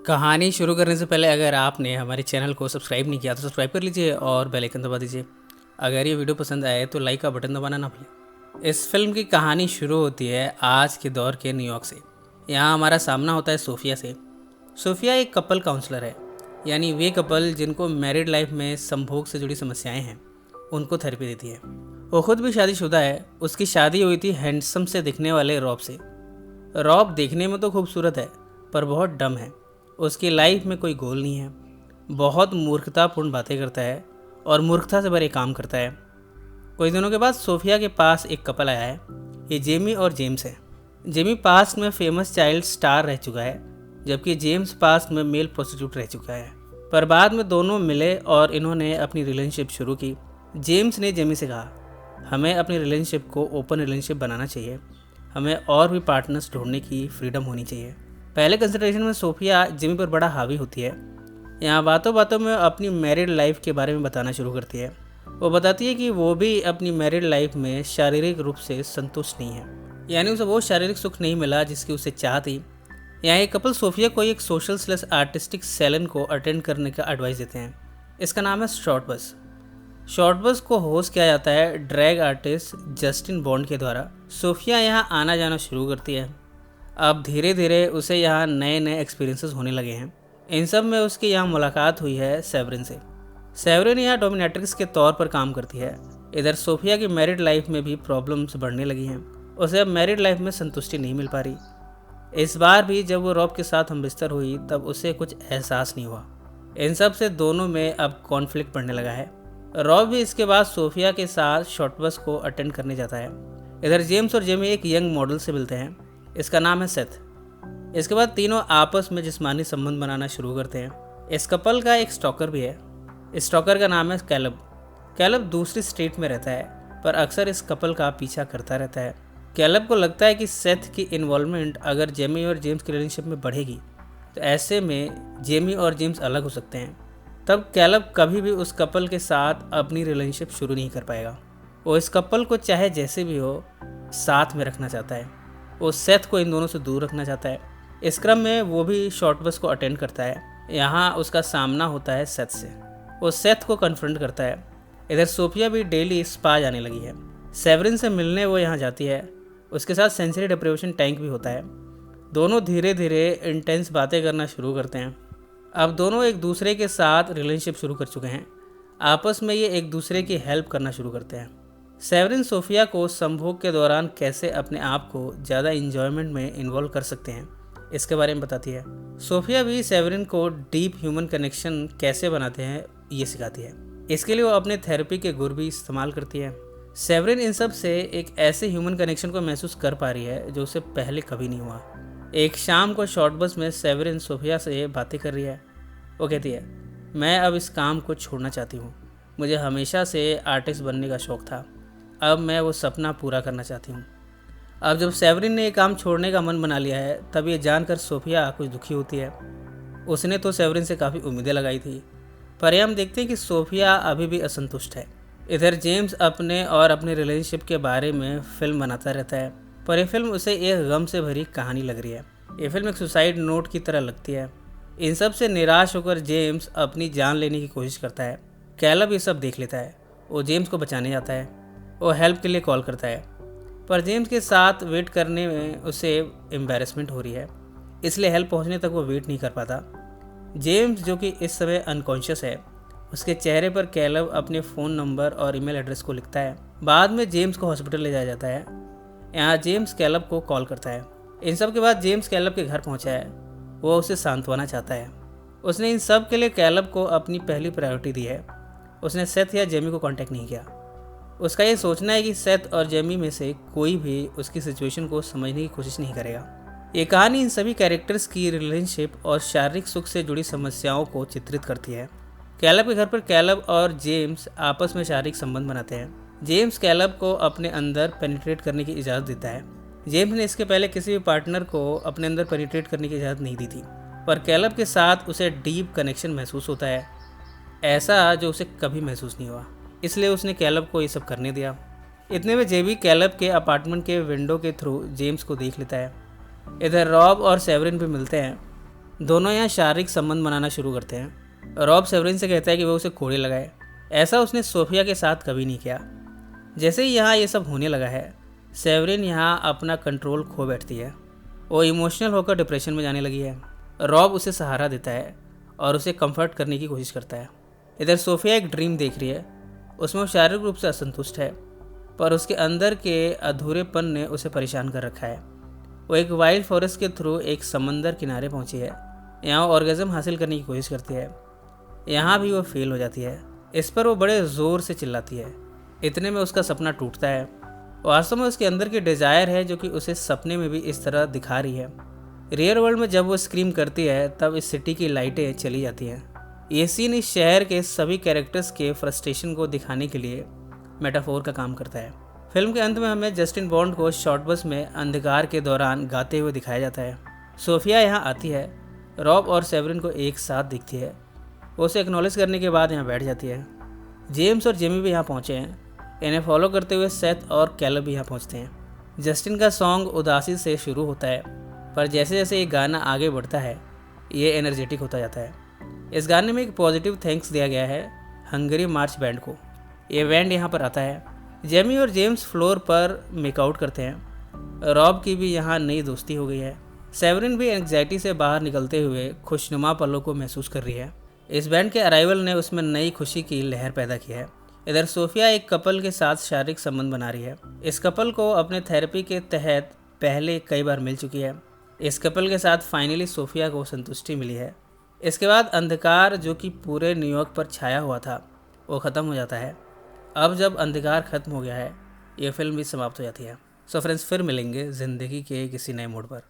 कहानी शुरू करने से पहले अगर आपने हमारे चैनल को सब्सक्राइब नहीं किया तो सब्सक्राइब कर लीजिए और बेल आइकन दबा दीजिए। अगर ये वीडियो पसंद आए तो लाइक का बटन दबाना ना भूलें। इस फिल्म की कहानी शुरू होती है आज के दौर के न्यूयॉर्क से। यहाँ हमारा सामना होता है सोफिया से। सोफिया एक कपल काउंसलर है, यानी वे कपल जिनको मैरिड लाइफ में संभोग से जुड़ी समस्याएं हैं उनको थेरेपी देती है। वो खुद भी शादीशुदा है। उसकी शादी हुई थी हैंडसम से दिखने वाले रॉब से। रॉब देखने में तो खूबसूरत है पर बहुत डम है। उसकी लाइफ में कोई गोल नहीं है, बहुत मूर्खतापूर्ण बातें करता है और मूर्खता से भरे काम करता है। कुछ दिनों के बाद सोफिया के पास एक कपल आया है। ये जेमी और जेम्स है। जेमी पास्ट में फेमस चाइल्ड स्टार रह चुका है, जबकि जेम्स पास्ट में मेल प्रोस्टिट्यूट रह चुका है। पर बाद में दोनों मिले और इन्होंने अपनी रिलेशनशिप शुरू की। जेम्स ने जेमी से कहा, हमें अपनी रिलेशनशिप को ओपन रिलेशनशिप बनाना चाहिए, हमें और भी पार्टनर्स ढूंढने की फ्रीडम होनी चाहिए। पहले कंसिडरेशन में सोफिया जिमी पर बड़ा हावी होती है। यहाँ बातों बातों में अपनी मैरिड लाइफ के बारे में बताना शुरू करती है। वो बताती है कि वो भी अपनी मैरिड लाइफ में शारीरिक रूप से संतुष्ट नहीं है, यानी उसे वो शारीरिक सुख नहीं मिला जिसकी उसे चाह थी। यहाँ एक कपल सोफिया को एक सोशल स्लैश आर्टिस्टिक सैलन को अटेंड करने का एडवाइस देते हैं। इसका नाम है शॉर्ट बस। शॉर्ट बस को होस्ट किया जाता है ड्रैग आर्टिस्ट जस्टिन बॉन्ड के द्वारा। सोफिया यहाँ आना जाना शुरू करती है। अब धीरे धीरे उसे यहाँ नए नए एक्सपीरियंसेस होने लगे हैं। इन सब में उसकी यहाँ मुलाकात हुई है सेवरिन से। सेवरिन यहाँ डोमिनेट्रिक्स के तौर पर काम करती है। इधर सोफिया की मैरिड लाइफ में भी प्रॉब्लम्स बढ़ने लगी हैं। उसे अब मैरिड लाइफ में संतुष्टि नहीं मिल पा रही। इस बार भी जब वो रॉब के साथ हमबिस्तर हुई तब उसे कुछ एहसास नहीं हुआ। इन सब से दोनों में अब कॉन्फ्लिक्ट बढ़ने लगा है। रॉब भी इसके बाद सोफिया के साथ शॉर्ट बस को अटेंड करने जाता है। इधर जेम्स और जेमी एक यंग मॉडल से मिलते हैं। इसका नाम है सेथ। इसके बाद तीनों आपस में जिस्मानी संबंध बनाना शुरू करते हैं। इस कपल का एक स्टॉकर भी है। इस स्टॉकर का नाम है कैलब। कैलब दूसरी स्टेट में रहता है पर अक्सर इस कपल का पीछा करता रहता है। कैलब को लगता है कि सेथ की इन्वॉल्वमेंट अगर जेमी और जेम्स की रिलेशनशिप में बढ़ेगी तो ऐसे में जेमी और जेम्स अलग हो सकते हैं। तब कैलब कभी भी उस कपल के साथ अपनी रिलेशनशिप शुरू नहीं कर पाएगा। वो इस कपल को चाहे जैसे भी हो साथ में रखना चाहता है। वो सेथ को इन दोनों से दूर रखना चाहता है। इस क्रम में वो भी शॉर्ट बस को अटेंड करता है। यहाँ उसका सामना होता है सेथ से। वो सेथ को कन्फ्रंट करता है। इधर सोफिया भी डेली स्पा जाने लगी है। सेवरिन से मिलने वो यहाँ जाती है। उसके साथ सेंसरी डिप्रिवेशन टैंक भी होता है। दोनों धीरे धीरे इंटेंस बातें करना शुरू करते हैं। अब दोनों एक दूसरे के साथ रिलेशनशिप शुरू कर चुके हैं। आपस में ये एक दूसरे की हेल्प करना शुरू करते हैं। सेवरिन सोफिया को संभोग के दौरान कैसे अपने आप को ज़्यादा इंजॉयमेंट में इन्वॉल्व कर सकते हैं इसके बारे में बताती है। सोफिया भी सेवरिन को डीप ह्यूमन कनेक्शन कैसे बनाते हैं ये सिखाती है। इसके लिए वो अपने थेरेपी के गुर भी इस्तेमाल करती है। सेवरिन इन सब से एक ऐसे ह्यूमन कनेक्शन को महसूस कर पा रही है जो उसे पहले कभी नहीं हुआ। एक शाम को शॉर्ट बस में सेवरिन सोफिया से बातें कर रही है। वो कहती है, मैं अब इस काम को छोड़ना चाहती हूँ। मुझे हमेशा से आर्टिस्ट बनने का शौक़ था, अब मैं वो सपना पूरा करना चाहती हूँ। अब जब सेवरिन ने ये काम छोड़ने का मन बना लिया है तब ये जानकर सोफिया कुछ दुखी होती है। उसने तो सेवरिन से काफ़ी उम्मीदें लगाई थी, पर हम देखते हैं कि सोफिया अभी भी असंतुष्ट है। इधर जेम्स अपने और अपने रिलेशनशिप के बारे में फिल्म बनाता रहता है, पर यह फिल्म उसे एक गम से भरी कहानी लग रही है। ये फिल्म एक सुसाइड नोट की तरह लगती है। इन सब से निराश होकर जेम्स अपनी जान लेने की कोशिश करता है। कैलब ये सब देख लेता है। वो जेम्स को बचाने जाता है। वो हेल्प के लिए कॉल करता है, पर जेम्स के साथ वेट करने में उसे एम्बैरेसमेंट हो रही है, इसलिए हेल्प पहुंचने तक वो वेट नहीं कर पाता। जेम्स जो कि इस समय अनकॉन्शियस है, उसके चेहरे पर कैलब अपने फ़ोन नंबर और ईमेल एड्रेस को लिखता है। बाद में जेम्स को हॉस्पिटल ले जाया जाता है। यहाँ जेम्स कैलब को कॉल करता है। इन सब के बाद जेम्स कैलब के घर पहुँचा है। वो उसे सांत्वना चाहता है। उसने इन सब के लिए कैलब को अपनी पहली प्रायोरिटी दी है। उसने सेथ या जेमी को कॉन्टैक्ट नहीं किया। उसका ये सोचना है कि सेथ और जेमी में से कोई भी उसकी सिचुएशन को समझने की कोशिश नहीं करेगा। ये कहानी इन सभी कैरेक्टर्स की रिलेशनशिप और शारीरिक सुख से जुड़ी समस्याओं को चित्रित करती है। कैलब के घर पर कैलब और जेम्स आपस में शारीरिक संबंध बनाते हैं। जेम्स कैलब को अपने अंदर पेनिट्रेट करने की इजाज़त देता है। जेम्स ने इसके पहले किसी भी पार्टनर को अपने अंदर पेनिट्रेट करने की इजाज़त नहीं दी थी, पर कैलब के साथ उसे डीप कनेक्शन महसूस होता है, ऐसा जो उसे कभी महसूस नहीं हुआ। इसलिए उसने कैलब को ये सब करने दिया। इतने में जेबी कैलब के अपार्टमेंट के विंडो के थ्रू जेम्स को देख लेता है। इधर रॉब और सेवरिन भी मिलते हैं। दोनों यहाँ शारीरिक संबंध बनाना शुरू करते हैं। रॉब सेवरिन से कहता है कि वो उसे कोड़े लगाए। ऐसा उसने सोफिया के साथ कभी नहीं किया। जैसे ही यहाँ ये सब होने लगा है, सेवरिन यहाँ अपना कंट्रोल खो बैठती है। वो इमोशनल होकर डिप्रेशन में जाने लगी है। रॉब उसे सहारा देता है और उसे कंफर्ट करने की कोशिश करता है। इधर सोफिया एक ड्रीम देख रही है। उसमें वो शारीरिक रूप से असंतुष्ट है, पर उसके अंदर के अधूरेपन ने उसे परेशान कर रखा है। वो एक वाइल्ड फॉरेस्ट के थ्रू एक समंदर किनारे पहुंची है। यहाँ वो ऑर्गेज़म हासिल करने की कोशिश करती है। यहाँ भी वो फेल हो जाती है। इस पर वो बड़े ज़ोर से चिल्लाती है। इतने में उसका सपना टूटता है। वास्तव में उसके अंदर की डिज़ायर है जो कि उसे सपने में भी इस तरह दिखा रही है। रियल वर्ल्ड में जब वो स्क्रीम करती है तब इस सिटी की लाइटें चली जाती हैं। ये सीन इस शहर के सभी कैरेक्टर्स के फ्रस्ट्रेशन को दिखाने के लिए मेटाफोर का काम करता है। फिल्म के अंत में हमें जस्टिन बॉन्ड को शॉर्ट बस में अंधकार के दौरान गाते हुए दिखाया जाता है। सोफिया यहाँ आती है। रॉब और सेवरिन को एक साथ दिखती है। वो उसे एक्नॉलेज करने के बाद यहाँ बैठ जाती है। जेम्स और जेमी भी यहाँ पहुँचे हैं। इन्हें फॉलो करते हुए सेथ और कैलब भी यहाँ पहुँचते हैं। जस्टिन का सॉन्ग उदासी से शुरू होता है, पर जैसे जैसे ये गाना आगे बढ़ता है ये एनर्जेटिक होता जाता है। इस गाने में एक पॉजिटिव थैंक्स दिया गया है हंगरी मार्च बैंड को। ये बैंड यहाँ पर आता है। जेमी और जेम्स फ्लोर पर मेकआउट करते हैं। रॉब की भी यहाँ नई दोस्ती हो गई है। सेवरिन भी एंग्जाइटी से बाहर निकलते हुए खुशनुमा पलों को महसूस कर रही है। इस बैंड के अराइवल ने उसमें नई खुशी की लहर पैदा की है। इधर सोफिया एक कपल के साथ शारीरिक संबंध बना रही है। इस कपल को अपने थेरेपी के तहत पहले कई बार मिल चुकी है। इस कपल के साथ फाइनली सोफिया को संतुष्टि मिली है। इसके बाद अंधकार जो कि पूरे न्यूयॉर्क पर छाया हुआ था वो ख़त्म हो जाता है। अब जब अंधकार खत्म हो गया है ये फिल्म भी समाप्त हो जाती है। सो फ्रेंड्स, फिर मिलेंगे ज़िंदगी के किसी नए मोड़ पर।